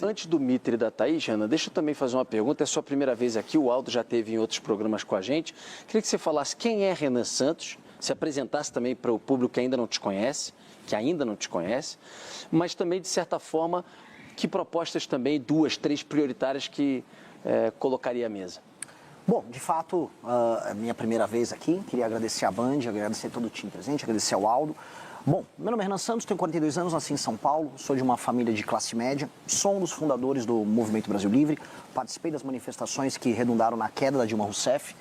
Antes do Mitre e da Thaís, Ana, deixa eu também fazer uma pergunta. É a sua primeira vez aqui, o Aldo já esteve em outros programas com a gente. Queria que você falasse quem é Renan Santos, se apresentasse também para o público que ainda não te conhece, mas também, de certa forma, que propostas também, 2, 3 prioritárias que colocaria à mesa. Bom, de fato, é a minha primeira vez aqui. Queria agradecer a Band, agradecer todo o time presente, agradecer ao Aldo. Bom, meu nome é Renan Santos, tenho 42 anos, nasci em São Paulo, sou de uma família de classe média, sou um dos fundadores do Movimento Brasil Livre, participei das manifestações que redundaram na queda da Dilma Rousseff,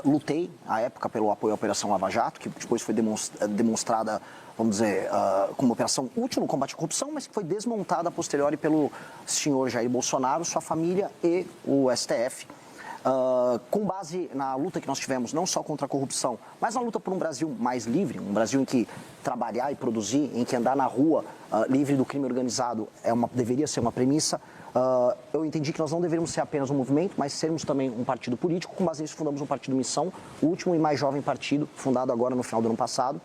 lutei, à época, pelo apoio à Operação Lava Jato, que depois foi demonstrada, vamos dizer, como uma operação útil no combate à corrupção, mas que foi desmontada a posteriori pelo senhor Jair Bolsonaro, sua família e o STF. Com base na luta que nós tivemos, não só contra a corrupção, mas na luta por um Brasil mais livre, um Brasil em que trabalhar e produzir, em que andar na rua livre do crime organizado deveria ser uma premissa, eu entendi que nós não deveríamos ser apenas um movimento, mas sermos também um partido político. Com base nisso, fundamos um partido Missão, o último e mais jovem partido, fundado agora no final do ano passado.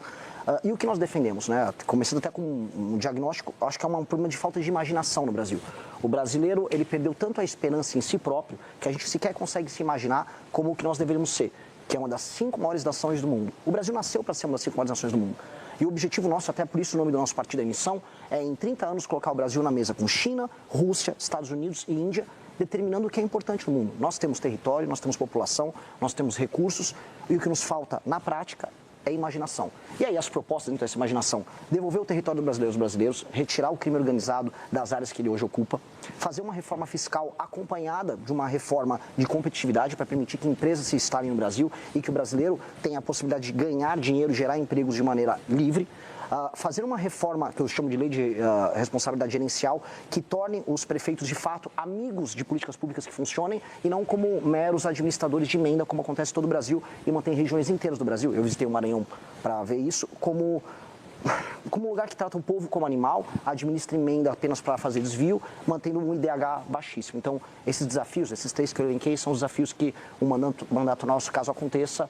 E o que nós defendemos, né? Começando até com um diagnóstico, acho que é um problema de falta de imaginação no Brasil. O brasileiro, ele perdeu tanto a esperança em si próprio, que a gente sequer consegue se imaginar como o que nós deveríamos ser, que é uma das 5 maiores nações do mundo. O Brasil nasceu para ser uma das 5 maiores nações do mundo. E o objetivo nosso, até por isso o nome do nosso partido é Missão, é em 30 anos colocar o Brasil na mesa com China, Rússia, Estados Unidos e Índia, determinando o que é importante no mundo. Nós temos território, nós temos população, nós temos recursos, e o que nos falta na prática é imaginação. E aí as propostas dentro dessa imaginação: devolver o território dos brasileiros, retirar o crime organizado das áreas que ele hoje ocupa, fazer uma reforma fiscal acompanhada de uma reforma de competitividade para permitir que empresas se instalem no Brasil e que o brasileiro tenha a possibilidade de ganhar dinheiro, gerar empregos de maneira livre. Fazer uma reforma que eu chamo de lei de responsabilidade gerencial, que torne os prefeitos de fato amigos de políticas públicas que funcionem e não como meros administradores de emenda, como acontece em todo o Brasil e mantém regiões inteiras do Brasil. Eu visitei o Maranhão para ver isso, como um lugar que trata o povo como animal, administra emenda apenas para fazer desvio, mantendo um IDH baixíssimo. Então, esses desafios, esses 3 que eu elenquei, são os desafios que o mandato nosso, caso aconteça,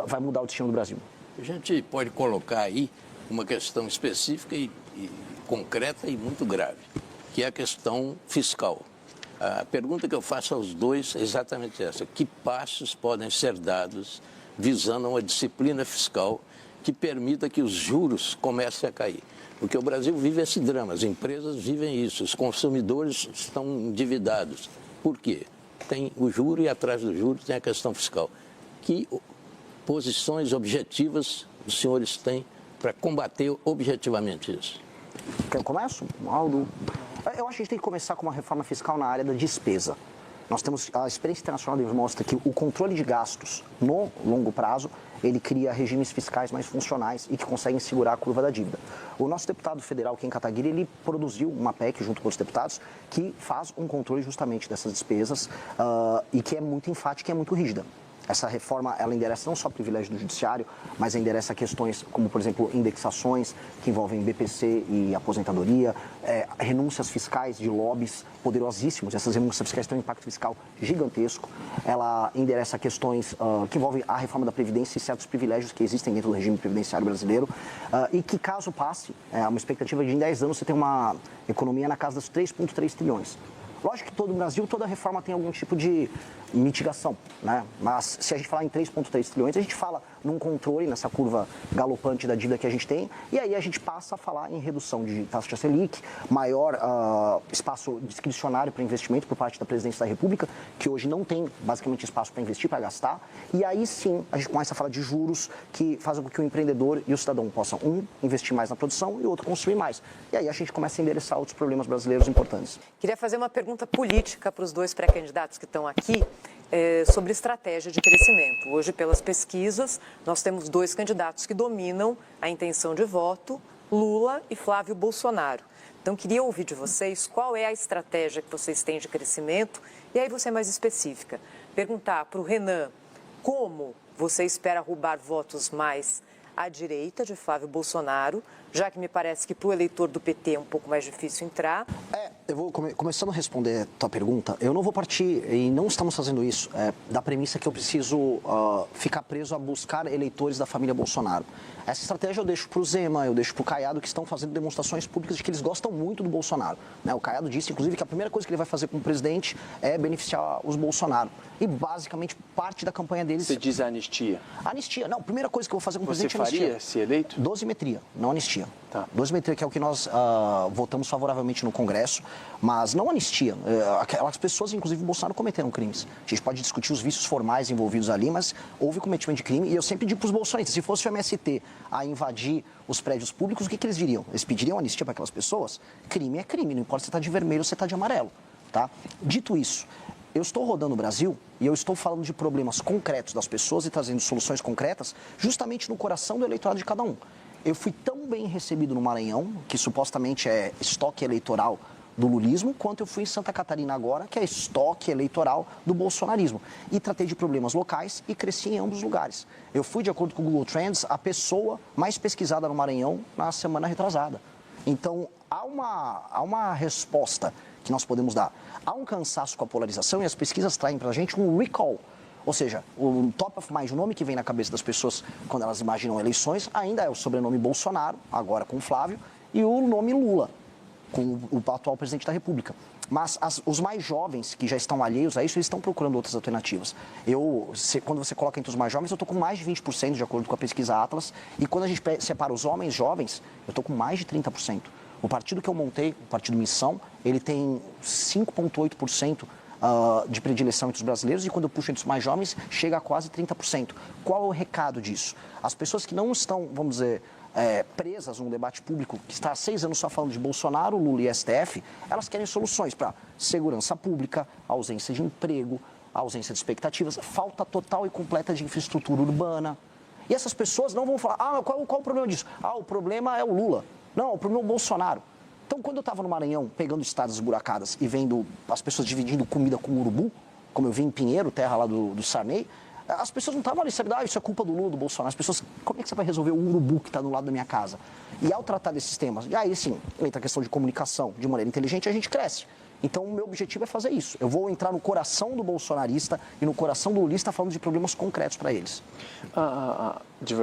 vai mudar o destino do Brasil. A gente pode colocar aí uma questão específica e concreta e muito grave, que é a questão fiscal. A pergunta que eu faço aos dois é exatamente essa: que passos podem ser dados visando uma disciplina fiscal que permita que os juros comecem a cair? Porque o Brasil vive esse drama, as empresas vivem isso, os consumidores estão endividados. Por quê? Tem o juro e atrás do juro tem a questão fiscal. Que posições objetivas os senhores têm para combater objetivamente isso? Eu começo, Aldo? Eu acho que a gente tem que começar com uma reforma fiscal na área da despesa. Nós temos, a experiência internacional mostra que o controle de gastos no longo prazo, ele cria regimes fiscais mais funcionais e que conseguem segurar a curva da dívida. O nosso deputado federal, Kim Kataguiri, ele produziu uma PEC junto com os deputados que faz um controle justamente dessas despesas e que é muito enfática e é muito rígida. Essa reforma, ela endereça não só privilégio do judiciário, mas endereça questões como, por exemplo, indexações que envolvem BPC e aposentadoria, renúncias fiscais de lobbies poderosíssimos. Essas renúncias fiscais têm um impacto fiscal gigantesco. Ela endereça questões que envolvem a reforma da Previdência e certos privilégios que existem dentro do regime previdenciário brasileiro e que, caso passe, uma expectativa de em 10 anos você tem uma economia na casa dos 3,3 trilhões. Lógico que todo o Brasil, toda reforma tem algum tipo de mitigação, né? Mas se a gente falar em 3,3 trilhões, a gente fala num controle, nessa curva galopante da dívida que a gente tem, e aí a gente passa a falar em redução de taxa de Selic, maior espaço discricionário para investimento por parte da Presidência da República, que hoje não tem basicamente espaço para investir, para gastar, e aí sim a gente começa a falar de juros que fazem com que o empreendedor e o cidadão possam, investir mais na produção e o outro consumir mais. E aí a gente começa a endereçar outros problemas brasileiros importantes. Queria fazer uma pergunta política para os dois pré-candidatos que estão aqui. Sobre estratégia de crescimento. Hoje, pelas pesquisas, nós temos 2 candidatos que dominam a intenção de voto, Lula e Flávio Bolsonaro. Então, queria ouvir de vocês qual é a estratégia que vocês têm de crescimento e aí você é mais específica. Perguntar para o Renan como você espera roubar votos mais à direita de Flávio Bolsonaro já que me parece que para o eleitor do PT é um pouco mais difícil entrar. Eu vou começando a responder a tua pergunta. Eu não vou partir, e não estamos fazendo isso, da premissa que eu preciso ficar preso a buscar eleitores da família Bolsonaro. Essa estratégia eu deixo para o Zema, eu deixo para o Caiado, que estão fazendo demonstrações públicas de que eles gostam muito do Bolsonaro. Né? O Caiado disse, inclusive, que a primeira coisa que ele vai fazer como presidente é beneficiar os Bolsonaro. E, basicamente, parte da campanha deles... Você diz a anistia? Anistia. Não, a primeira coisa que eu vou fazer como presidente é anistia. Você faria, se eleito? Dosimetria, não anistia. Tá. Dosimetria, que é o que nós votamos favoravelmente no Congresso, mas não anistia. Aquelas pessoas, inclusive, o Bolsonaro cometeram crimes. A gente pode discutir os vícios formais envolvidos ali, mas houve cometimento de crime. E eu sempre digo para os bolsonaristas, se fosse o MST a invadir os prédios públicos, o que eles diriam? Eles pediriam anistia para aquelas pessoas? Crime é crime, não importa se você está de vermelho ou se você está de amarelo. Tá? Dito isso, eu estou rodando o Brasil e eu estou falando de problemas concretos das pessoas e trazendo soluções concretas justamente no coração do eleitorado de cada um. Eu fui tão bem recebido no Maranhão, que supostamente é estoque eleitoral do lulismo, quanto eu fui em Santa Catarina agora, que é estoque eleitoral do bolsonarismo. E tratei de problemas locais e cresci em ambos os lugares. Eu fui, de acordo com o Google Trends, a pessoa mais pesquisada no Maranhão na semana retrasada. Então, há uma resposta que nós podemos dar. Há um cansaço com a polarização e as pesquisas traem para a gente um recall. Ou seja, o top of mind, o nome que vem na cabeça das pessoas quando elas imaginam eleições, ainda é o sobrenome Bolsonaro, agora com o Flávio, e o nome Lula, com o atual presidente da República. Mas os mais jovens, que já estão alheios a isso, eles estão procurando outras alternativas. Quando você coloca entre os mais jovens, eu estou com mais de 20%, de acordo com a pesquisa Atlas, e quando a gente separa os homens jovens, eu estou com mais de 30%. O partido que eu montei, o Partido Missão, ele tem 5,8% de predileção entre os brasileiros, e quando eu puxo entre os mais jovens, chega a quase 30%. Qual é o recado disso? As pessoas que não estão, vamos dizer, presas num debate público que está há 6 anos só falando de Bolsonaro, Lula e STF, elas querem soluções para segurança pública, ausência de emprego, ausência de expectativas, falta total e completa de infraestrutura urbana. E essas pessoas não vão falar, qual o problema disso? O problema é o Lula. Não, o problema é o Bolsonaro. Então, quando eu estava no Maranhão, pegando estradas esburacadas e vendo as pessoas dividindo comida com urubu, como eu vi em Pinheiro, terra lá do Sarney, as pessoas não estavam ali, sabe, isso é culpa do Lula, do Bolsonaro. As pessoas, como é que você vai resolver o urubu que está do lado da minha casa? E ao tratar desses temas, aí sim, entra a questão de comunicação de maneira inteligente, a gente cresce. Então, o meu objetivo é fazer isso. Eu vou entrar no coração do bolsonarista e no coração do lulista falando de problemas concretos para eles.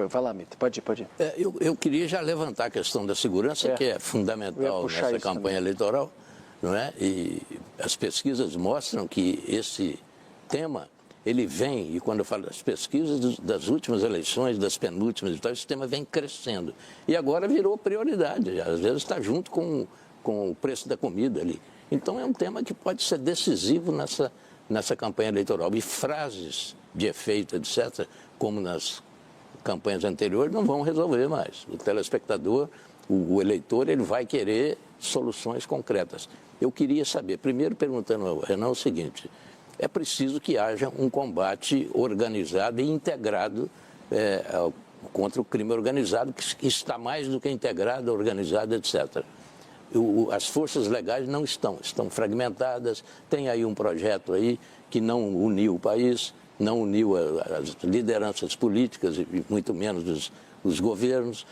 Vai lá, Mito. Pode ir. Eu queria já levantar a questão da segurança, que é fundamental nessa campanha eleitoral, não é? E as pesquisas mostram que esse tema, ele vem, e quando eu falo das pesquisas das últimas eleições, das penúltimas e tal, esse tema vem crescendo. E agora virou prioridade, às vezes está junto com o preço da comida ali. Então, é um tema que pode ser decisivo nessa campanha eleitoral. E frases de efeito, etc., como nas campanhas anteriores, não vão resolver mais. O telespectador, o eleitor, ele vai querer soluções concretas. Eu queria saber, primeiro perguntando ao Renan o seguinte, é preciso que haja um combate organizado e integrado contra o crime organizado, que está mais do que integrado, organizado, etc., as forças legais não estão fragmentadas, tem aí um projeto aí que não uniu o país, não uniu as lideranças políticas e muito menos os governos,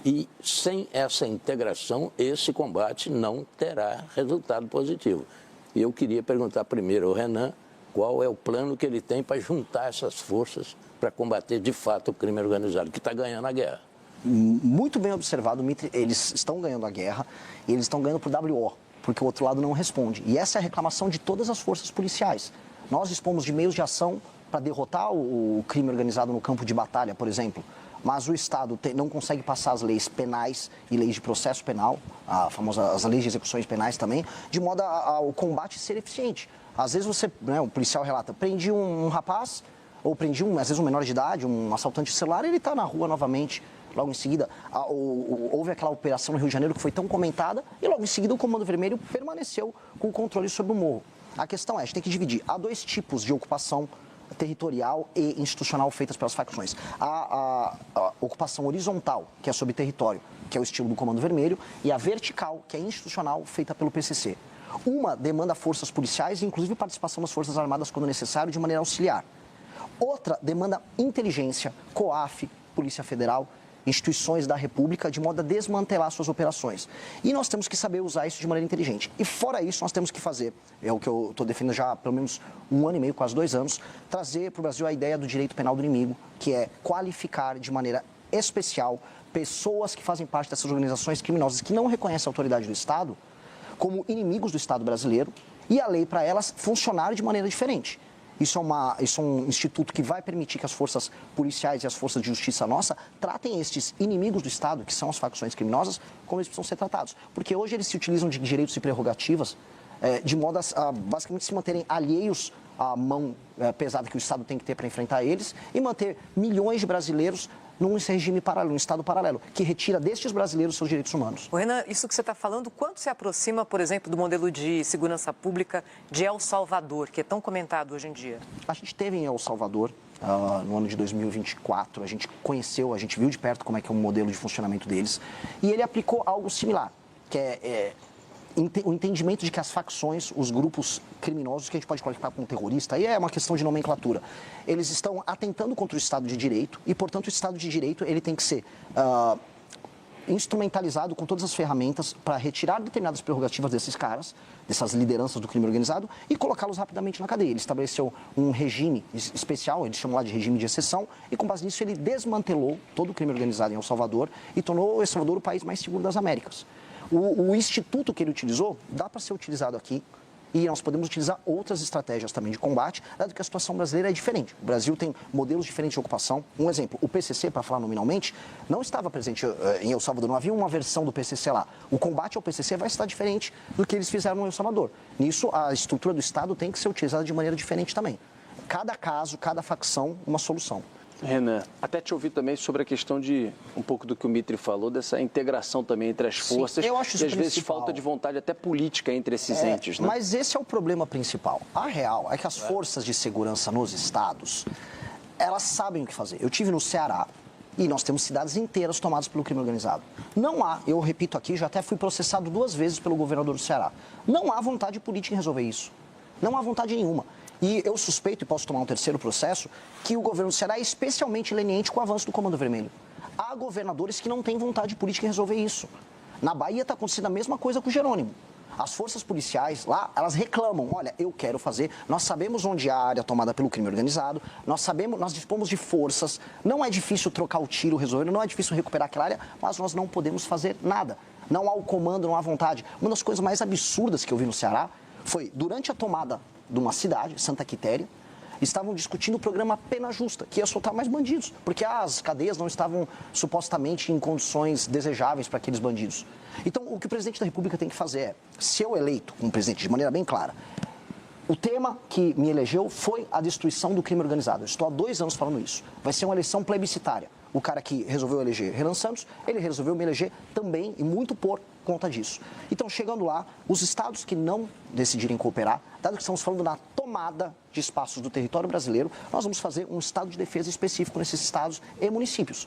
e sem essa integração, esse combate não terá resultado positivo. E eu queria perguntar primeiro ao Renan qual é o plano que ele tem para juntar essas forças para combater de fato o crime organizado, que está ganhando a guerra. Muito bem observado, Mitri, eles estão ganhando a guerra e eles estão ganhando por WO, porque o outro lado não responde. E essa é a reclamação de todas as forças policiais. Nós dispomos de meios de ação para derrotar o crime organizado no campo de batalha, por exemplo, mas o Estado não consegue passar as leis penais e leis de processo penal, as leis de execuções penais também, de modo ao combate ser eficiente. Às vezes o policial relata, prendi um rapaz, ou prendi às vezes um menor de idade, um assaltante de celular, e ele está na rua novamente. Logo em seguida, houve aquela operação no Rio de Janeiro que foi tão comentada, e logo em seguida o Comando Vermelho permaneceu com o controle sobre o morro. A questão é, a gente tem que dividir. Há 2 tipos de ocupação territorial e institucional feitas pelas facções. A ocupação horizontal, que é sobre território, que é o estilo do Comando Vermelho, e a vertical, que é institucional, feita pelo PCC. Uma demanda forças policiais e inclusive participação das Forças Armadas quando necessário, de maneira auxiliar. Outra demanda inteligência, COAF, Polícia Federal, instituições da República de modo a desmantelar suas operações. E nós temos que saber usar isso de maneira inteligente. E fora isso, nós temos que fazer, é o que eu estou defendendo já há pelo menos 1 ano e meio, quase 2 anos, trazer para o Brasil a ideia do direito penal do inimigo, que é qualificar de maneira especial pessoas que fazem parte dessas organizações criminosas que não reconhecem a autoridade do Estado como inimigos do Estado brasileiro e a lei para elas funcionar de maneira diferente. Isso é um instituto que vai permitir que as forças policiais e as forças de justiça nossa tratem estes inimigos do Estado, que são as facções criminosas, como eles precisam ser tratados. Porque hoje eles se utilizam de direitos e prerrogativas de modo a basicamente se manterem alheios à mão pesada que o Estado tem que ter para enfrentar eles e manter milhões de brasileiros num regime paralelo, num Estado paralelo, que retira destes brasileiros seus direitos humanos. Renan, isso que você está falando, quanto se aproxima, por exemplo, do modelo de segurança pública de El Salvador, que é tão comentado hoje em dia? A gente teve em El Salvador, no ano de 2024, a gente conheceu, a gente viu de perto como é que é o modelo de funcionamento deles, e ele aplicou algo similar, que é o entendimento de que as facções, os grupos criminosos, que a gente pode qualificar como terrorista, aí é uma questão de nomenclatura, eles estão atentando contra o Estado de Direito e, portanto, o Estado de Direito ele tem que ser instrumentalizado com todas as ferramentas para retirar determinadas prerrogativas desses caras, dessas lideranças do crime organizado e colocá-los rapidamente na cadeia. Ele estabeleceu um regime especial, eles chamam lá de regime de exceção, e com base nisso ele desmantelou todo o crime organizado em El Salvador e tornou El Salvador o país mais seguro das Américas. O instituto que ele utilizou dá para ser utilizado aqui e nós podemos utilizar outras estratégias também de combate, dado que a situação brasileira é diferente. O Brasil tem modelos diferentes de ocupação. Um exemplo, o PCC, para falar nominalmente, não estava presente em El Salvador, não havia uma versão do PCC lá. O combate ao PCC vai estar diferente do que eles fizeram no El Salvador. Nisso, a estrutura do Estado tem que ser utilizada de maneira diferente também. Cada caso, cada facção, uma solução. Renan, até te ouvir também sobre a questão de, um pouco do que o Mitri falou, dessa integração também entre as forças. Sim, eu acho isso e às vezes principal. falta de vontade até política entre esses entes, né? Mas esse é o problema principal. A real é que as forças de segurança nos estados, elas sabem o que fazer. Eu tive no Ceará e nós temos cidades inteiras tomadas pelo crime organizado. Não há, eu repito aqui, já até fui processado 2 vezes pelo governador do Ceará. Não há vontade política em resolver isso. Não há vontade nenhuma. E eu suspeito, e posso tomar um terceiro processo, que o governo do Ceará é especialmente leniente com o avanço do Comando Vermelho. Há governadores que não têm vontade política em resolver isso. Na Bahia está acontecendo a mesma coisa com o Jerônimo. As forças policiais lá, elas reclamam, olha, eu quero fazer, nós sabemos onde há a área tomada pelo crime organizado, nós dispomos de forças, não é difícil trocar o tiro, resolver, não é difícil recuperar aquela área, mas nós não podemos fazer nada. Não há o comando, não há vontade. Uma das coisas mais absurdas que eu vi no Ceará foi, durante a tomada de uma cidade, Santa Quitéria, estavam discutindo o programa Pena Justa, que ia soltar mais bandidos, porque as cadeias não estavam supostamente em condições desejáveis para aqueles bandidos. Então, o que o presidente da República tem que fazer é, se eu eleito como presidente de maneira bem clara, o tema que me elegeu foi a destruição do crime organizado. Eu estou há 2 anos falando isso. Vai ser uma eleição plebiscitária. O cara que resolveu eleger Renan Santos, ele resolveu me eleger também e muito por conta disso. Então, chegando lá, os estados que não decidirem cooperar, dado que estamos falando na tomada de espaços do território brasileiro, nós vamos fazer um estado de defesa específico nesses estados e municípios.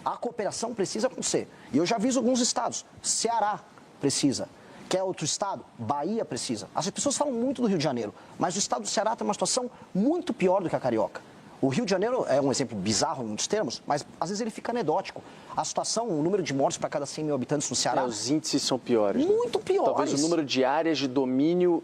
A cooperação precisa acontecer. E eu já aviso alguns estados. Ceará precisa. Quer outro estado? Bahia precisa. As pessoas falam muito do Rio de Janeiro, mas o estado do Ceará tem uma situação muito pior do que a carioca. O Rio de Janeiro é um exemplo bizarro em muitos termos, mas às vezes ele fica anedótico. A situação, o número de mortes para cada 100 mil habitantes no Ceará... os índices são piores. Muito piores. Talvez o número de áreas de domínio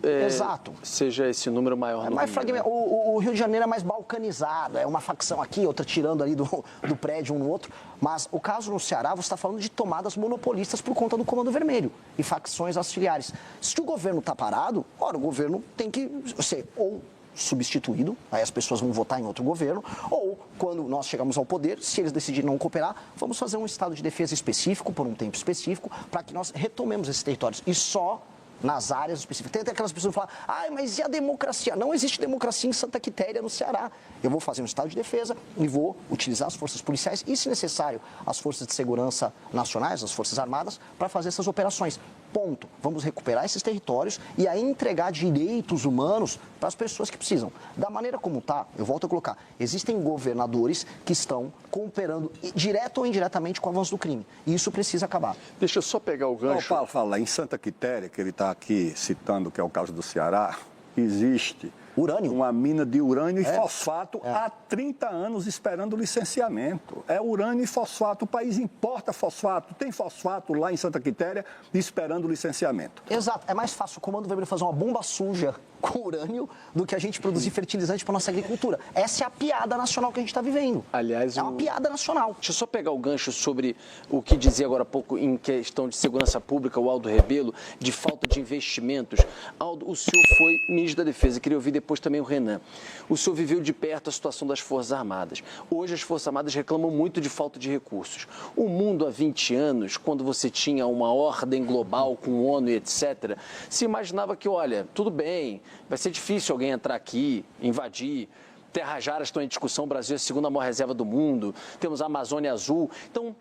seja esse número maior. Mais o Rio de Janeiro é mais balcanizado, é uma facção aqui, outra tirando ali do prédio um no outro. Mas o caso no Ceará, você está falando de tomadas monopolistas por conta do Comando Vermelho e facções auxiliares. Se o governo está parado, ora, o governo tem que ser ou substituído, aí as pessoas vão votar em outro governo, ou quando nós chegamos ao poder, se eles decidirem não cooperar, vamos fazer um estado de defesa específico, por um tempo específico, para que nós retomemos esses territórios. E só nas áreas específicas. Tem até aquelas pessoas que falam, mas e a democracia? Não existe democracia em Santa Quitéria, no Ceará. Eu vou fazer um estado de defesa e vou utilizar as forças policiais e, se necessário, as forças de segurança nacionais, as forças armadas, para fazer essas operações. Ponto. Vamos recuperar esses territórios e aí entregar direitos humanos para as pessoas que precisam. Da maneira como está, eu volto a colocar, existem governadores que estão cooperando direto ou indiretamente com o avanço do crime. E isso precisa acabar. Deixa eu só pegar o gancho. Fala, em Santa Quitéria, que ele está aqui citando, que é o caso do Ceará, existe urânio? Uma mina de urânio e fosfato há 30 anos esperando licenciamento. É urânio e fosfato. O país importa fosfato. Tem fosfato lá em Santa Quitéria esperando licenciamento. Exato. É mais fácil o Comando Vermelho fazer uma bomba suja com urânio do que a gente produzir fertilizante para nossa agricultura. Essa é a piada nacional que a gente está vivendo. Aliás, é uma piada nacional. Deixa eu só pegar o gancho sobre o que dizia agora há pouco em questão de segurança pública, o Aldo Rebelo, de falta de investimentos. Aldo, o senhor foi ministro da Defesa, queria ouvir depois também o Renan. O senhor viveu de perto a situação das Forças Armadas. Hoje as Forças Armadas reclamam muito de falta de recursos. O mundo há 20 anos, quando você tinha uma ordem global com ONU e etc., se imaginava que, olha, tudo bem, vai ser difícil alguém entrar aqui, invadir. Terras raras estão em discussão, o Brasil é a segunda maior reserva do mundo, temos a Amazônia Azul. Então,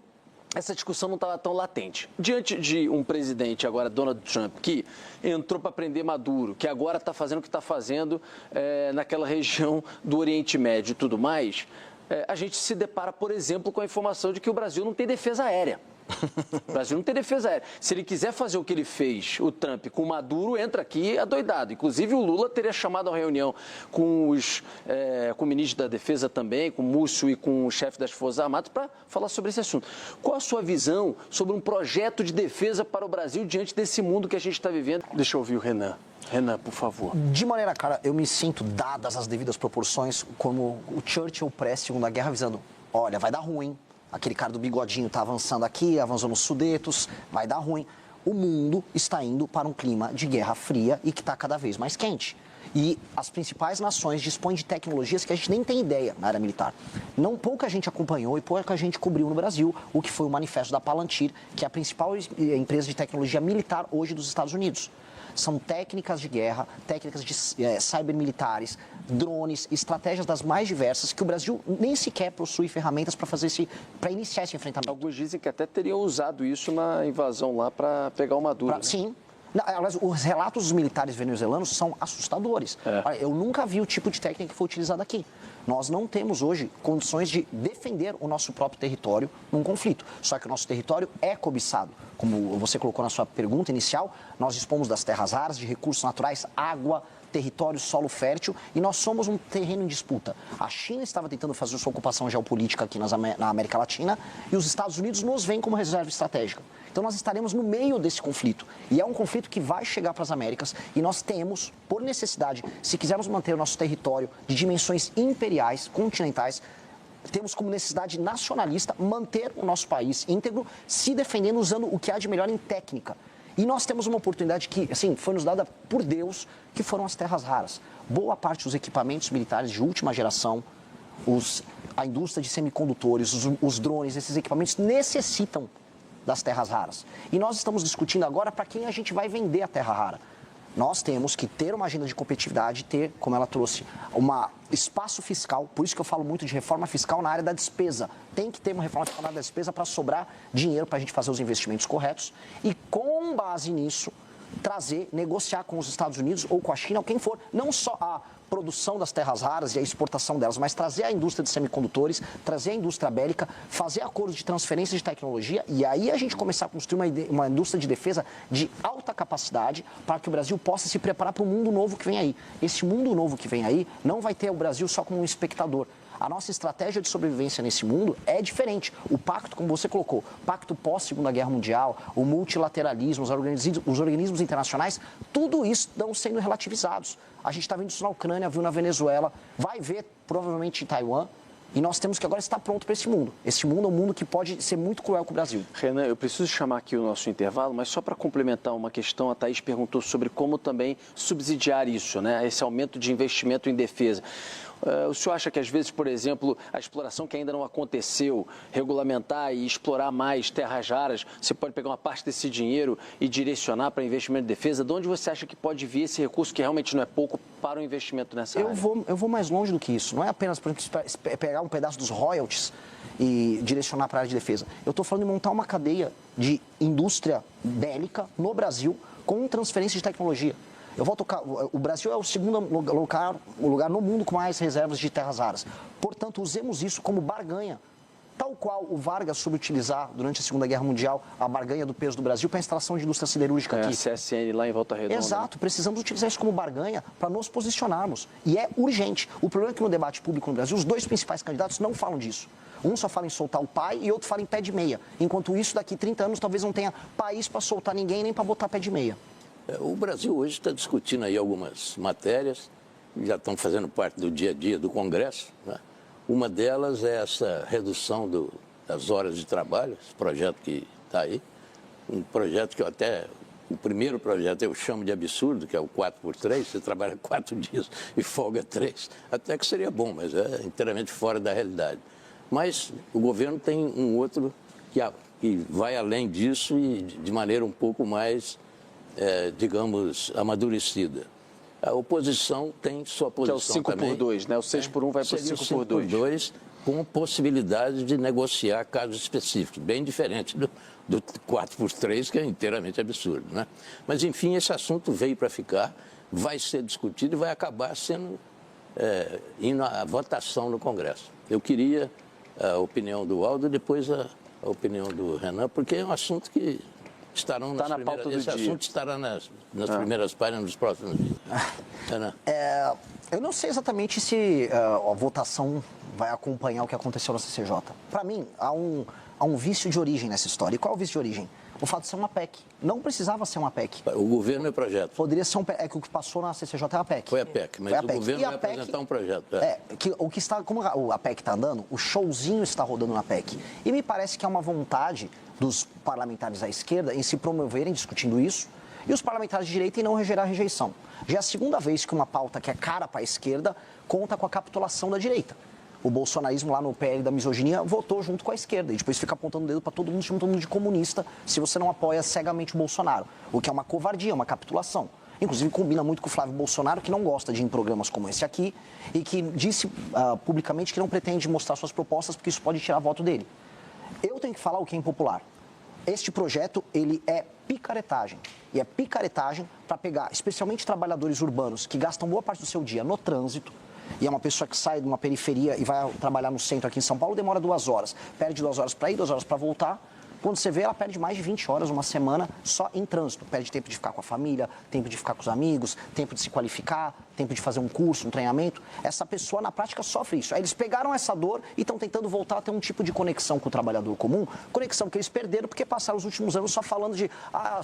essa discussão não estava tão latente. Diante de um presidente, agora Donald Trump, que entrou para prender Maduro, que agora está fazendo o que está fazendo naquela região do Oriente Médio e tudo mais, a gente se depara, por exemplo, com a informação de que o Brasil não tem defesa aérea. O Brasil não tem defesa aérea. Se ele quiser fazer o que ele fez, o Trump, com o Maduro, entra aqui adoidado. Inclusive, o Lula teria chamado a reunião com o ministro da Defesa também, com o Múcio e com o chefe das Forças Armadas, para falar sobre esse assunto. Qual a sua visão sobre um projeto de defesa para o Brasil diante desse mundo que a gente está vivendo? Deixa eu ouvir o Renan. Renan, por favor. De maneira clara, eu me sinto, dadas as devidas proporções, como o Churchill pré-Segunda Guerra, avisando, olha, vai dar ruim. Aquele cara do bigodinho está avançando aqui, avançou nos Sudetos, vai dar ruim. O mundo está indo para um clima de guerra fria e que está cada vez mais quente. E as principais nações dispõem de tecnologias que a gente nem tem ideia na área militar. Pouca gente acompanhou e pouca gente cobriu no Brasil o que foi o manifesto da Palantir, que é a principal empresa de tecnologia militar hoje dos Estados Unidos. São técnicas de guerra, técnicas de cybermilitares, drones, estratégias das mais diversas que o Brasil nem sequer possui ferramentas para iniciar esse enfrentamento. Alguns dizem que até teriam usado isso na invasão lá para pegar o Maduro. Né? Sim. Aliás, os relatos dos militares venezuelanos são assustadores. Olha, eu nunca vi o tipo de técnica que foi utilizada aqui. Nós não temos hoje condições de defender o nosso próprio território num conflito. Só que o nosso território é cobiçado. Como você colocou na sua pergunta inicial, nós dispomos das terras raras, de recursos naturais, água, território, solo fértil, e nós somos um terreno em disputa. A China estava tentando fazer sua ocupação geopolítica aqui na América Latina e os Estados Unidos nos veem como reserva estratégica. Então nós estaremos no meio desse conflito. E é um conflito que vai chegar para as Américas e nós temos, por necessidade, se quisermos manter o nosso território de dimensões imperiais, continentais, temos como necessidade nacionalista manter o nosso país íntegro, se defendendo usando o que há de melhor em técnica. E nós temos uma oportunidade que, assim, foi nos dada por Deus, que foram as terras raras. Boa parte dos equipamentos militares de última geração, a indústria de semicondutores, os drones, esses equipamentos necessitam das terras raras. E nós estamos discutindo agora para quem a gente vai vender a terra rara. Nós temos que ter uma agenda de competitividade, ter, como ela trouxe, um espaço fiscal, por isso que eu falo muito de reforma fiscal na área da despesa. Tem que ter uma reforma fiscal na área da despesa para sobrar dinheiro para a gente fazer os investimentos corretos e, com base nisso, negociar com os Estados Unidos ou com a China, ou quem for, não só a produção das terras raras e a exportação delas, mas trazer a indústria de semicondutores, trazer a indústria bélica, fazer acordos de transferência de tecnologia e aí a gente começar a construir uma indústria de defesa de alta capacidade para que o Brasil possa se preparar para o mundo novo que vem aí. Esse mundo novo que vem aí não vai ter o Brasil só como um espectador. A nossa estratégia de sobrevivência nesse mundo é diferente. O pacto, como você colocou, pacto pós-Segunda Guerra Mundial, o multilateralismo, os organismos internacionais, tudo isso estão sendo relativizados. A gente está vendo isso na Ucrânia, viu na Venezuela, vai ver provavelmente em Taiwan. E nós temos que agora estar pronto para esse mundo. Esse mundo é um mundo que pode ser muito cruel com o Brasil. Renan, eu preciso chamar aqui o nosso intervalo, mas só para complementar uma questão, a Thaís perguntou sobre como também subsidiar isso, né? Esse aumento de investimento em defesa. O senhor acha que, às vezes, por exemplo, a exploração que ainda não aconteceu, regulamentar e explorar mais terras raras, você pode pegar uma parte desse dinheiro e direcionar para investimento em defesa? De onde você acha que pode vir esse recurso, que realmente não é pouco, para o investimento nessa área? Eu vou mais longe do que isso. Não é apenas, por exemplo, pegar um pedaço dos royalties e direcionar para a área de defesa. Eu estou falando de montar uma cadeia de indústria bélica no Brasil com transferência de tecnologia. O Brasil é o segundo lugar no mundo com mais reservas de terras raras. Portanto, usemos isso como barganha tal qual o Vargas soube utilizar durante a Segunda Guerra Mundial a barganha do peso do Brasil para a instalação de indústria siderúrgica aqui. A CSN lá em Volta Redonda. Exato, precisamos utilizar isso como barganha para nos posicionarmos. E é urgente. O problema é que no debate público no Brasil, os dois principais candidatos não falam disso. Um só fala em soltar o pai e outro fala em pé de meia. Enquanto isso, daqui 30 anos, talvez não tenha país para soltar ninguém nem para botar pé de meia. O Brasil hoje está discutindo aí algumas matérias, que já estão fazendo parte do dia a dia do Congresso, né? Uma delas é essa redução das horas de trabalho, esse projeto que está aí. Um projeto que o primeiro projeto eu chamo de absurdo, que é o 4x3, você trabalha 4 dias e folga 3. Até que seria bom, mas é inteiramente fora da realidade. Mas o governo tem um outro que vai além disso e de maneira um pouco mais, digamos, amadurecida. A oposição tem sua posição também. Que é o 5x2, né? O 6x1 vai para o 5x2. Com possibilidade de negociar casos específicos, bem diferente do 4x3, que é inteiramente absurdo, né? Mas, enfim, esse assunto veio para ficar, vai ser discutido e vai acabar sendo indo à votação no Congresso. Eu queria a opinião do Aldo e depois a opinião do Renan, porque é um assunto que estarão nas primeiras... Esse assunto estará nas primeiras páginas dos próximos dias. Renan. Eu não sei exatamente se a votação vai acompanhar o que aconteceu na CCJ. Para mim, há um vício de origem nessa história. E qual é o vício de origem? O fato de ser uma PEC. Não precisava ser uma PEC. O governo é o projeto. Poderia ser é que o que passou na CCJ é a PEC. Foi a PEC, mas o governo vai apresentar um projeto. Como a PEC está andando, o showzinho está rodando na PEC. E me parece que há uma vontade dos parlamentares à esquerda em se promoverem discutindo isso, e os parlamentares de direita em não gerar rejeição. Já é a segunda vez que uma pauta que é cara para a esquerda conta com a capitulação da direita. O bolsonarismo lá no PL da misoginia votou junto com a esquerda e depois fica apontando o dedo para todo mundo, chamando todo mundo de comunista se você não apoia cegamente o Bolsonaro, o que é uma covardia, uma capitulação. Inclusive combina muito com o Flávio Bolsonaro, que não gosta de ir em programas como esse aqui e que disse publicamente que não pretende mostrar suas propostas porque isso pode tirar voto dele. Eu tenho que falar o que é impopular. Este projeto, ele é picaretagem. E é picaretagem para pegar, especialmente trabalhadores urbanos que gastam boa parte do seu dia no trânsito. E é uma pessoa que sai de uma periferia e vai trabalhar no centro aqui em São Paulo, demora 2 horas. Perde 2 horas para ir, 2 horas para voltar. Quando você vê, ela perde mais de 20 horas uma semana só em trânsito. Perde tempo de ficar com a família, tempo de ficar com os amigos, tempo de se qualificar, tempo de fazer um curso, um treinamento. Essa pessoa, na prática, sofre isso. Aí eles pegaram essa dor e estão tentando voltar a ter um tipo de conexão com o trabalhador comum, conexão que eles perderam porque passaram os últimos anos só falando de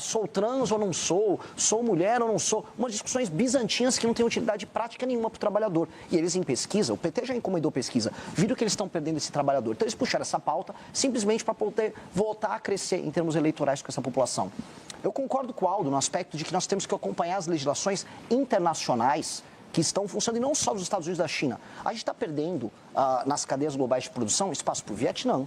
sou trans ou não sou mulher ou não sou. Umas discussões bizantinas que não têm utilidade prática nenhuma para o trabalhador. E eles em pesquisa, o PT já encomendou pesquisa, viram que eles estão perdendo esse trabalhador. Então eles puxaram essa pauta simplesmente para poder voltar a crescer em termos eleitorais com essa população. Eu concordo com o Aldo no aspecto de que nós temos que acompanhar as legislações internacionais que estão funcionando, e não só dos Estados Unidos e da China. A gente está perdendo, nas cadeias globais de produção, espaço para o Vietnã,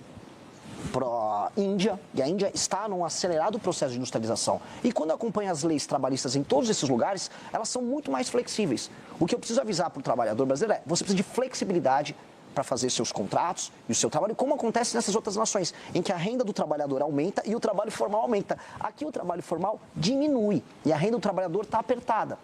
para a Índia, e a Índia está num acelerado processo de industrialização. E quando eu acompanho as leis trabalhistas em todos esses lugares, elas são muito mais flexíveis. O que eu preciso avisar para o trabalhador brasileiro é, você precisa de flexibilidade para fazer seus contratos e o seu trabalho, como acontece nessas outras nações, em que a renda do trabalhador aumenta e o trabalho formal aumenta. Aqui o trabalho formal diminui e a renda do trabalhador está apertada.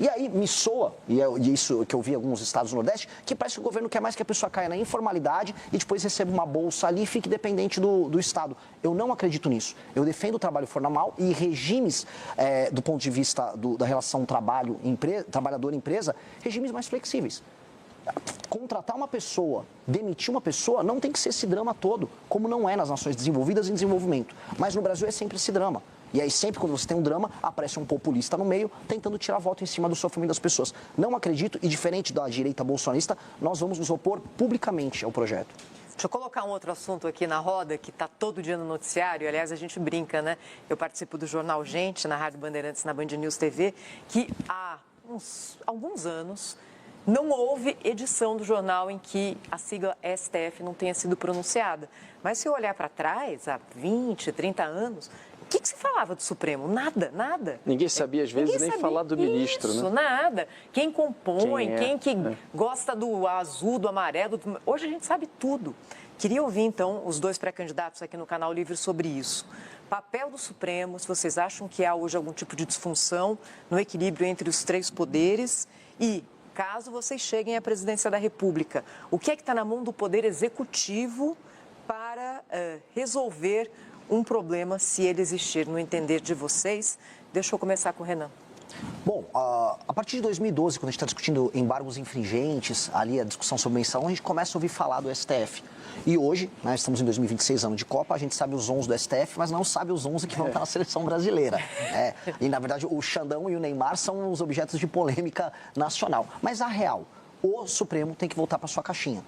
E aí me soa, e isso que eu vi em alguns estados do Nordeste, que parece que o governo quer mais que a pessoa caia na informalidade e depois receba uma bolsa ali e fique dependente do Estado. Eu não acredito nisso. Eu defendo o trabalho formal e regimes, do ponto de vista da relação trabalhador-empresa, regimes mais flexíveis. Contratar uma pessoa, demitir uma pessoa, não tem que ser esse drama todo, como não é nas nações desenvolvidas em desenvolvimento. Mas no Brasil é sempre esse drama. E aí sempre quando você tem um drama, aparece um populista no meio, tentando tirar voto em cima do sofrimento das pessoas. Não acredito, e diferente da direita bolsonarista, nós vamos nos opor publicamente ao projeto. Deixa eu colocar um outro assunto aqui na roda, que está todo dia no noticiário. Aliás, a gente brinca, né? Eu participo do Jornal Gente, na Rádio Bandeirantes, na Band News TV, que há alguns anos não houve edição do jornal em que a sigla STF não tenha sido pronunciada. Mas se eu olhar para trás, há 20, 30 anos, o que se falava do Supremo? Nada, nada. Ninguém sabia, às vezes, nem falar do ministro, isso, né? Nada. Quem compõe, quem gosta do azul, do amarelo. Hoje a gente sabe tudo. Queria ouvir, então, os 2 pré-candidatos aqui no Canal Livre sobre isso. Papel do Supremo, se vocês acham que há hoje algum tipo de disfunção no equilíbrio entre os 3 poderes e, caso vocês cheguem à presidência da República, o que é que está na mão do Poder Executivo para para resolver um problema, se ele existir, no entender de vocês? Deixa eu começar com o Renan. Bom, a partir de 2012, quando a gente está discutindo embargos infringentes, ali a discussão sobre mensalão, a gente começa a ouvir falar do STF. E hoje, né, estamos em 2026, ano de Copa, a gente sabe os 11 do STF, mas não sabe os 11 que vão estar na seleção brasileira. E, na verdade, o Xandão e o Neymar são os objetos de polêmica nacional. Mas a real, o Supremo tem que voltar para sua caixinha.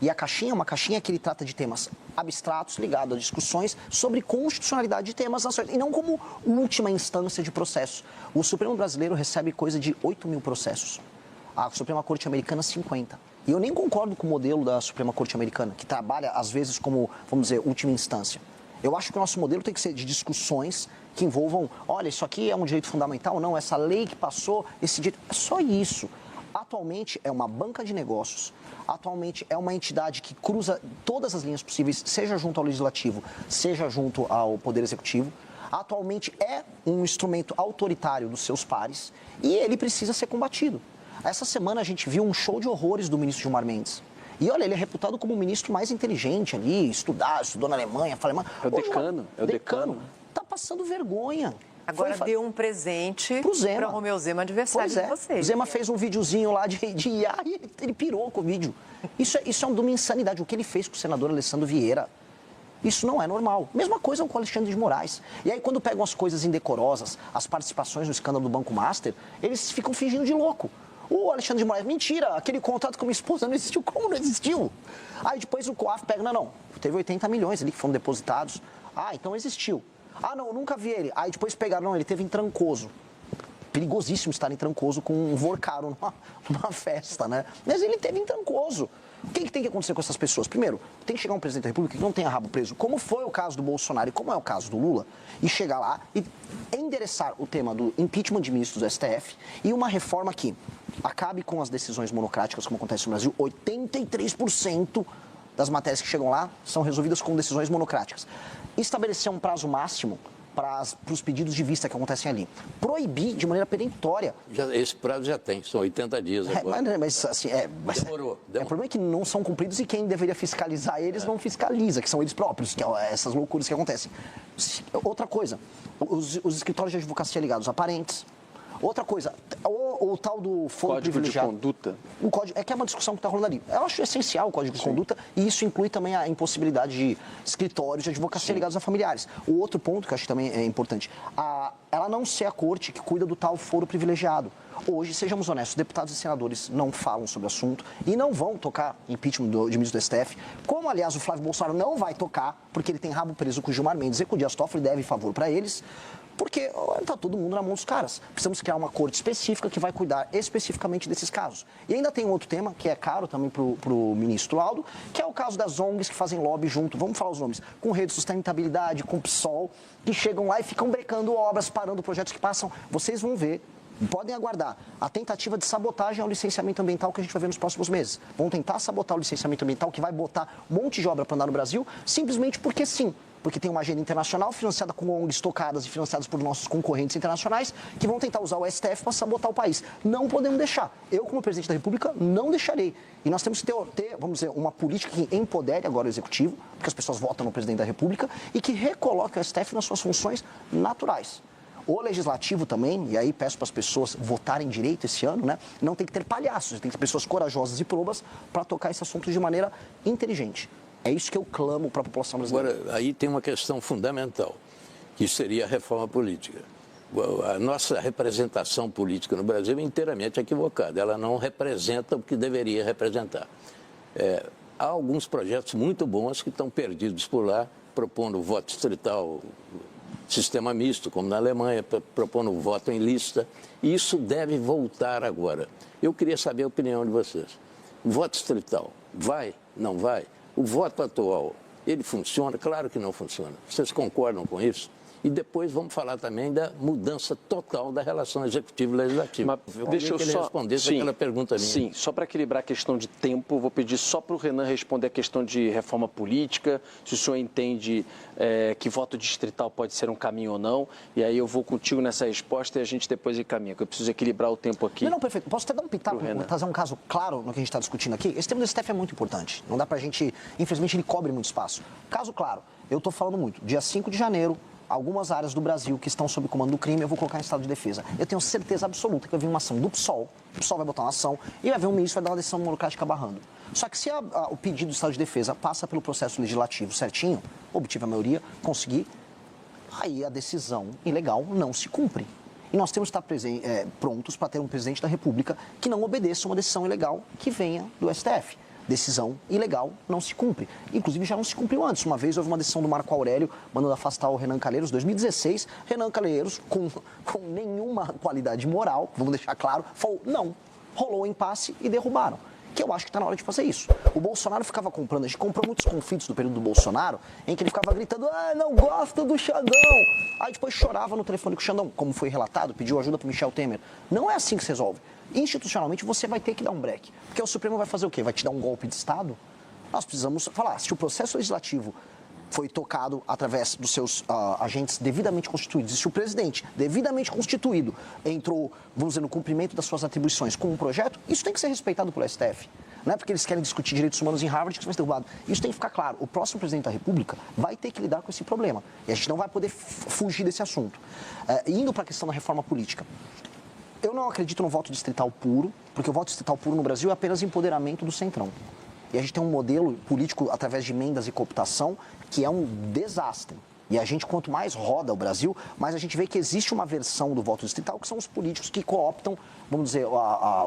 E a caixinha é uma caixinha que ele trata de temas abstratos ligados a discussões sobre constitucionalidade de temas nacionais, e não como última instância de processo. O Supremo brasileiro recebe coisa de 8 mil processos. A Suprema Corte Americana, 50. E eu nem concordo com o modelo da Suprema Corte Americana, que trabalha, às vezes, como, vamos dizer, última instância. Eu acho que o nosso modelo tem que ser de discussões que envolvam, olha, isso aqui é um direito fundamental, não, essa lei que passou, esse direito... É só isso. Atualmente é uma banca de negócios, atualmente é uma entidade que cruza todas as linhas possíveis, seja junto ao Legislativo, seja junto ao Poder Executivo. Atualmente é um instrumento autoritário dos seus pares e ele precisa ser combatido. Essa semana a gente viu um show de horrores do ministro Gilmar Mendes. E olha, ele é reputado como o ministro mais inteligente ali, estudou na Alemanha, fala alemã. É o decano. Tá passando vergonha. Agora deu um presente para o Romeu Zema, adversário de vocês. O Zema fez um videozinho lá de IA e ele pirou com o vídeo. Isso é de uma insanidade. O que ele fez com o senador Alessandro Vieira, isso não é normal. Mesma coisa com o Alexandre de Moraes. E aí, quando pegam as coisas indecorosas, as participações no escândalo do Banco Master, eles ficam fingindo de louco. O Alexandre de Moraes, mentira, aquele contrato com a minha esposa não existiu. Como não existiu? Aí depois o COAF pega, não, teve 80 milhões ali que foram depositados. Ah, então existiu. Ah, não, eu nunca vi ele. Aí depois pegaram, não, ele teve em Trancoso. Perigosíssimo estar em Trancoso com um Vorcaro numa festa, né? Mas ele teve em Trancoso. O que tem que acontecer com essas pessoas? Primeiro, tem que chegar um presidente da República que não tenha rabo preso, como foi o caso do Bolsonaro e como é o caso do Lula, e chegar lá e endereçar o tema do impeachment de ministros do STF e uma reforma que acabe com as decisões monocráticas, como acontece no Brasil. 83% das matérias que chegam lá são resolvidas com decisões monocráticas. Estabelecer um prazo máximo para os pedidos de vista que acontecem ali. Proibir de maneira perentória. Esse prazo já tem, são 80 dias agora. Mas assim, Demorou. O problema é que não são cumpridos e quem deveria fiscalizar eles não fiscaliza, que são eles próprios, que é essas loucuras que acontecem. Outra coisa, os escritórios de advocacia ligados a parentes. Outra coisa, o tal do foro Código privilegiado. de conduta. O código, é que é uma discussão que está rolando ali. Eu acho essencial o código de conduta e isso inclui também a impossibilidade de escritórios de advocacia ligados a familiares. O outro ponto que eu acho que também é importante, ela não ser a corte que cuida do tal foro privilegiado. Hoje, sejamos honestos, deputados e senadores não falam sobre o assunto e não vão tocar impeachment de ministro do STF, como, aliás, o Flávio Bolsonaro não vai tocar, porque ele tem rabo preso com o Gilmar Mendes e com o Dias Toffoli, deve favor para eles, porque está todo mundo na mão dos caras. Precisamos criar uma corte específica que vai cuidar especificamente desses casos. E ainda tem um outro tema, que é caro também para o ministro Aldo, que é o caso das ONGs que fazem lobby junto, vamos falar os nomes, com Rede de Sustentabilidade, com PSOL, que chegam lá e ficam brecando obras, parando projetos que passam. Vocês vão ver, podem aguardar, a tentativa de sabotagem ao licenciamento ambiental que a gente vai ver nos próximos meses. Vão tentar sabotar o licenciamento ambiental que vai botar um monte de obra para andar no Brasil, simplesmente porque sim. Porque tem uma agenda internacional financiada com ONGs tocadas e financiadas por nossos concorrentes internacionais que vão tentar usar o STF para sabotar o país. Não podemos deixar. Eu, como presidente da República, não deixarei. E nós temos que ter, vamos dizer, uma política que empodere agora o Executivo, porque as pessoas votam no presidente da República, e que recoloque o STF nas suas funções naturais. O Legislativo também, e aí peço para as pessoas votarem direito esse ano, né? Não tem que ter palhaços, tem que ter pessoas corajosas e probas para tocar esse assunto de maneira inteligente. É isso que eu clamo para a população brasileira. Agora, aí tem uma questão fundamental, que seria a reforma política. A nossa representação política no Brasil é inteiramente equivocada. Ela não representa o que deveria representar. Há alguns projetos muito bons que estão perdidos por lá, propondo voto distrital, sistema misto, como na Alemanha, propondo voto em lista. E isso deve voltar agora. Eu queria saber a opinião de vocês. Voto distrital, vai? Não vai? O voto atual, ele funciona? Claro que não funciona. Vocês concordam com isso? E depois vamos falar também da mudança total da relação executivo-legislativa. Deixa eu que ele só respondesse aquela pergunta minha. Sim, só para equilibrar a questão de tempo, vou pedir só para o Renan responder a questão de reforma política, se o senhor entende que voto distrital pode ser um caminho ou não, e aí eu vou contigo nessa resposta e a gente depois encaminha, que eu preciso equilibrar o tempo aqui. Não, perfeito. Posso até dar um pitaco, trazer um caso claro no que a gente está discutindo aqui? Esse tema do STF é muito importante. Não dá para a gente, infelizmente, ele cobre muito espaço. Caso claro, eu estou falando muito. Dia 5 de janeiro, algumas áreas do Brasil que estão sob comando do crime, eu vou colocar em estado de defesa. Eu tenho certeza absoluta que vai vir uma ação do PSOL, o PSOL vai botar uma ação e vai vir um ministro, vai dar uma decisão monocrática barrando. Só que se o pedido do estado de defesa passa pelo processo legislativo certinho, obtive a maioria, conseguir, aí a decisão ilegal não se cumpre. E nós temos que estar prontos para ter um presidente da República que não obedeça uma decisão ilegal que venha do STF. Decisão ilegal não se cumpre. Inclusive, já não se cumpriu antes. Uma vez houve uma decisão do Marco Aurélio mandando afastar o Renan Calheiros, 2016. Renan Calheiros, com nenhuma qualidade moral, vamos deixar claro, falou não. Rolou um impasse e derrubaram. Que eu acho que está na hora de fazer isso. O Bolsonaro ficava comprando, a gente comprou muitos conflitos do período do Bolsonaro, em que ele ficava gritando, não gosto do Xandão. Aí depois chorava no telefone com o Xandão, como foi relatado, pediu ajuda para o Michel Temer. Não é assim que se resolve. Institucionalmente, você vai ter que dar um break. Porque o Supremo vai fazer o quê? Vai te dar um golpe de Estado? Nós precisamos falar, se o processo legislativo foi tocado através dos seus agentes devidamente constituídos, e se o presidente, devidamente constituído, entrou, vamos dizer, no cumprimento das suas atribuições com um projeto, isso tem que ser respeitado pelo STF. Não é porque eles querem discutir direitos humanos em Harvard que isso vai ser derrubado. Isso tem que ficar claro. O próximo presidente da República vai ter que lidar com esse problema. E a gente não vai poder fugir desse assunto. Indo para a questão da reforma política. Eu não acredito no voto distrital puro, porque o voto distrital puro no Brasil é apenas empoderamento do centrão. E a gente tem um modelo político através de emendas e cooptação que é um desastre. E a gente, quanto mais roda o Brasil, mais a gente vê que existe uma versão do voto distrital, que são os políticos que cooptam, vamos dizer,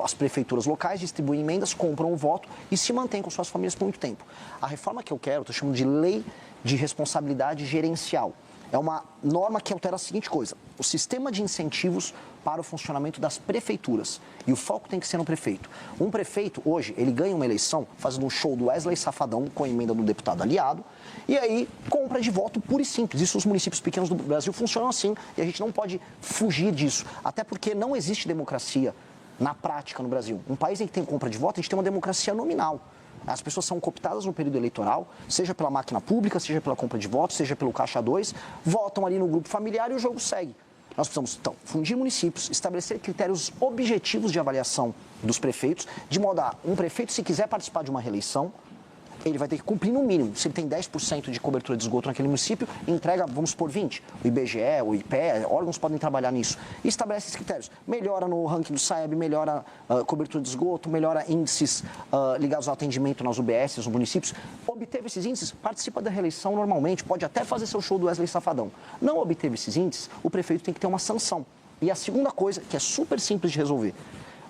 as prefeituras locais, distribuem emendas, compram o voto e se mantêm com suas famílias por muito tempo. A reforma que eu quero, estou chamando de lei de responsabilidade gerencial. É uma norma que altera a seguinte coisa: o sistema de incentivos para o funcionamento das prefeituras. E o foco tem que ser no prefeito. Um prefeito, hoje, ele ganha uma eleição fazendo um show do Wesley Safadão com a emenda do deputado aliado, e aí compra de voto puro e simples. Isso os municípios pequenos do Brasil funcionam assim, e a gente não pode fugir disso. Até porque não existe democracia na prática no Brasil. Um país em que tem compra de voto, a gente tem uma democracia nominal. As pessoas são cooptadas no período eleitoral, seja pela máquina pública, seja pela compra de votos, seja pelo caixa 2, votam ali no grupo familiar e o jogo segue. Nós precisamos, então, fundir municípios, estabelecer critérios objetivos de avaliação dos prefeitos, de modo a um prefeito, se quiser participar de uma reeleição, ele vai ter que cumprir no mínimo. Se ele tem 10% de cobertura de esgoto naquele município, entrega, vamos supor, 20%. O IBGE, o IPE, órgãos podem trabalhar nisso. E estabelece esses critérios. Melhora no ranking do SAEB, melhora a cobertura de esgoto, melhora índices ligados ao atendimento nas UBS, nos municípios. Obteve esses índices, participa da reeleição normalmente, pode até fazer seu show do Wesley Safadão. Não obteve esses índices, o prefeito tem que ter uma sanção. E a segunda coisa, que é super simples de resolver,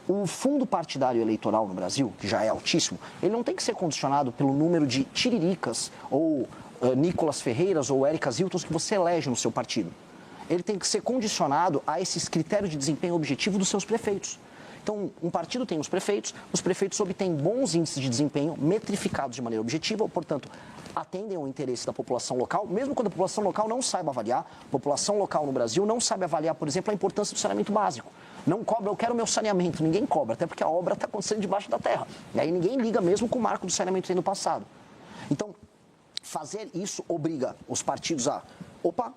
o fundo partidário eleitoral no Brasil, que já é altíssimo, ele não tem que ser condicionado pelo número de tiriricas ou Nicolas Ferreiras ou Érica Ziltons que você elege no seu partido. Ele tem que ser condicionado a esses critérios de desempenho objetivo dos seus prefeitos. Então, um partido tem os prefeitos obtêm bons índices de desempenho, metrificados de maneira objetiva, portanto, atendem ao interesse da população local, mesmo quando a população local não saiba avaliar. A população local no Brasil não sabe avaliar, por exemplo, a importância do saneamento básico. Não cobra, eu quero meu saneamento, ninguém cobra, até porque a obra está acontecendo debaixo da terra. E aí ninguém liga mesmo com o marco do saneamento sendo passado. Então, fazer isso obriga os partidos a...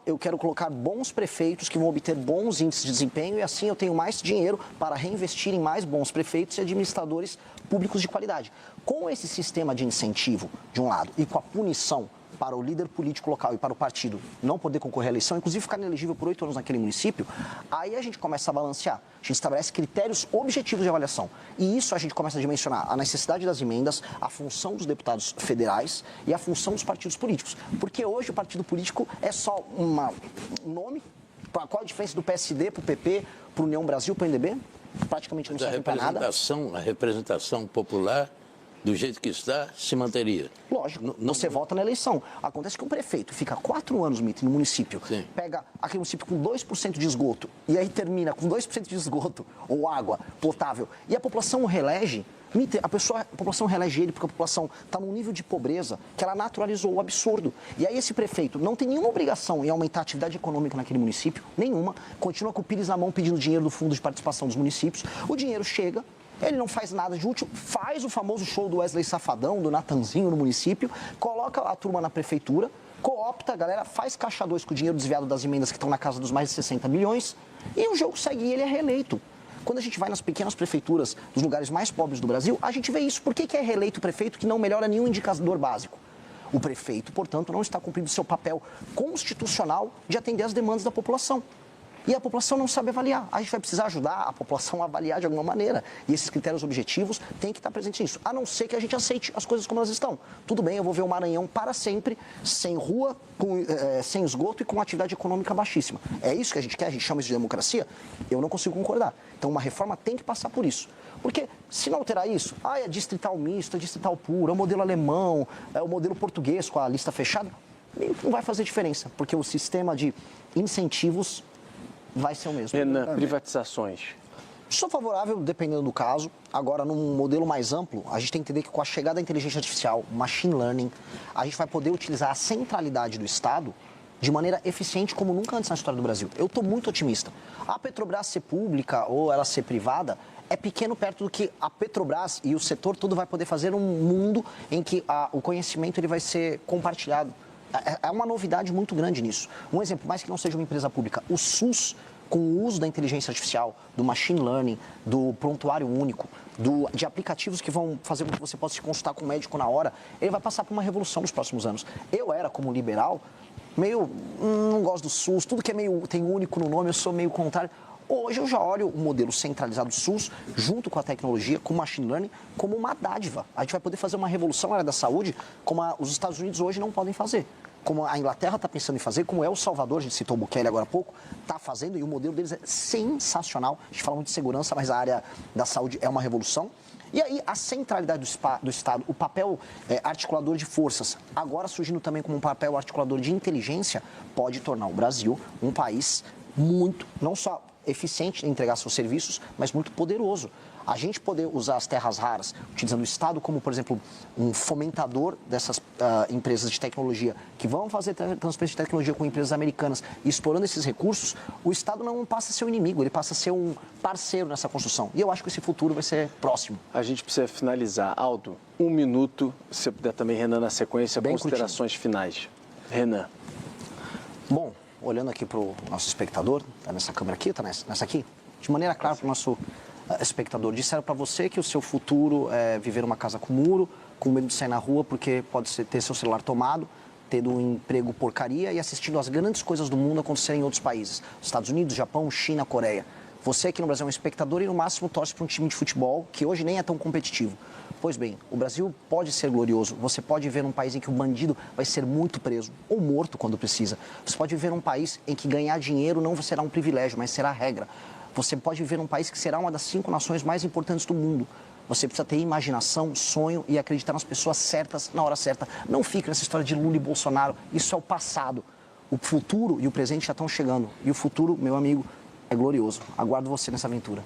eu quero colocar bons prefeitos que vão obter bons índices de desempenho e assim eu tenho mais dinheiro para reinvestir em mais bons prefeitos e administradores públicos de qualidade. Com esse sistema de incentivo, de um lado, e com a punição para o líder político local e para o partido não poder concorrer à eleição, inclusive ficar inelegível por 8 anos naquele município, aí a gente começa a balancear. A gente estabelece critérios objetivos de avaliação. E isso a gente começa a dimensionar a necessidade das emendas, a função dos deputados federais e a função dos partidos políticos. Porque hoje o partido político é só um nome. Qual a diferença do PSD para o PP, para o União Brasil, para o MDB? Praticamente não serve para nada. A representação popular, do jeito que está, se manteria. Lógico, você vota na eleição. Acontece que o prefeito fica 4 anos, no município, Sim. Pega aquele município com 2% de esgoto, e aí termina com 2% de esgoto ou água potável, e a população o reelege, A população reelege ele porque a população está num nível de pobreza que ela naturalizou o absurdo. E aí esse prefeito não tem nenhuma obrigação em aumentar a atividade econômica naquele município, nenhuma, continua com o pires na mão pedindo dinheiro do fundo de participação dos municípios, o dinheiro chega, ele não faz nada de útil, faz o famoso show do Wesley Safadão, do Natanzinho no município, coloca a turma na prefeitura, coopta a galera, faz caixa 2 com o dinheiro desviado das emendas que estão na casa dos mais de 60 milhões e o jogo segue e ele é reeleito. Quando a gente vai nas pequenas prefeituras dos lugares mais pobres do Brasil, a gente vê isso. Por que é reeleito o prefeito que não melhora nenhum indicador básico? O prefeito, portanto, não está cumprindo seu papel constitucional de atender às demandas da população. E a população não sabe avaliar. A gente vai precisar ajudar a população a avaliar de alguma maneira. E esses critérios objetivos têm que estar presentes nisso. A não ser que a gente aceite as coisas como elas estão. Tudo bem, eu vou ver o Maranhão para sempre, sem rua, sem esgoto e com atividade econômica baixíssima. É isso que a gente quer? A gente chama isso de democracia? Eu não consigo concordar. Então, uma reforma tem que passar por isso. Porque, se não alterar isso, é distrital misto, é distrital puro, é o modelo alemão, é o modelo português com a lista fechada, não vai fazer diferença. Porque o sistema de incentivos vai ser o mesmo. Renan, privatizações. Sou favorável, dependendo do caso. Agora, num modelo mais amplo, a gente tem que entender que com a chegada da inteligência artificial, machine learning, a gente vai poder utilizar a centralidade do Estado de maneira eficiente como nunca antes na história do Brasil. Eu estou muito otimista. A Petrobras ser pública ou ela ser privada é pequeno perto do que a Petrobras e o setor todo vai poder fazer um mundo em que o conhecimento ele vai ser compartilhado. É uma novidade muito grande nisso. Um exemplo, mais que não seja uma empresa pública, o SUS, com o uso da inteligência artificial, do machine learning, do prontuário único, de aplicativos que vão fazer com que você possa se consultar com o médico na hora, ele vai passar por uma revolução nos próximos anos. Eu era, como liberal, não gosto do SUS, tudo que tem único no nome, eu sou meio contrário. Hoje eu já olho o modelo centralizado do SUS, junto com a tecnologia, com o machine learning, como uma dádiva. A gente vai poder fazer uma revolução na área da saúde, como os Estados Unidos hoje não podem fazer. Como a Inglaterra está pensando em fazer, como El Salvador, a gente citou o Bukele agora há pouco, está fazendo, e o modelo deles é sensacional. A gente fala muito de segurança, mas a área da saúde é uma revolução. E aí, a centralidade do Estado, o papel articulador de forças, agora surgindo também como um papel articulador de inteligência, pode tornar o Brasil um país muito, não só eficiente em entregar seus serviços, mas muito poderoso. A gente poder usar as terras raras, utilizando o Estado como, por exemplo, um fomentador dessas empresas de tecnologia que vão fazer transferência de tecnologia com empresas americanas e explorando esses recursos, o Estado não passa a ser um inimigo, ele passa a ser um parceiro nessa construção. E eu acho que esse futuro vai ser próximo. A gente precisa finalizar. Aldo, 1 minuto, se você puder também, Renan, na sequência, bem considerações curtinho. Finais. Renan. Bom, olhando aqui para o nosso espectador, está nessa câmera aqui, está nessa aqui, de maneira clara para o nosso espectador, disseram para você que o seu futuro é viver uma casa com muro, com medo de sair na rua porque pode ter seu celular tomado, tendo um emprego porcaria e assistindo às grandes coisas do mundo acontecerem em outros países, Estados Unidos, Japão, China, Coreia. Você aqui no Brasil é um espectador e no máximo torce para um time de futebol que hoje nem é tão competitivo. Pois bem, o Brasil pode ser glorioso, você pode viver num país em que o bandido vai ser muito preso ou morto quando precisa. Você pode viver num país em que ganhar dinheiro não será um privilégio, mas será a regra. Você pode viver num país que será uma das 5 nações mais importantes do mundo. Você precisa ter imaginação, sonho e acreditar nas pessoas certas na hora certa. Não fique nessa história de Lula e Bolsonaro, isso é o passado. O futuro e o presente já estão chegando. E o futuro, meu amigo, é glorioso. Aguardo você nessa aventura.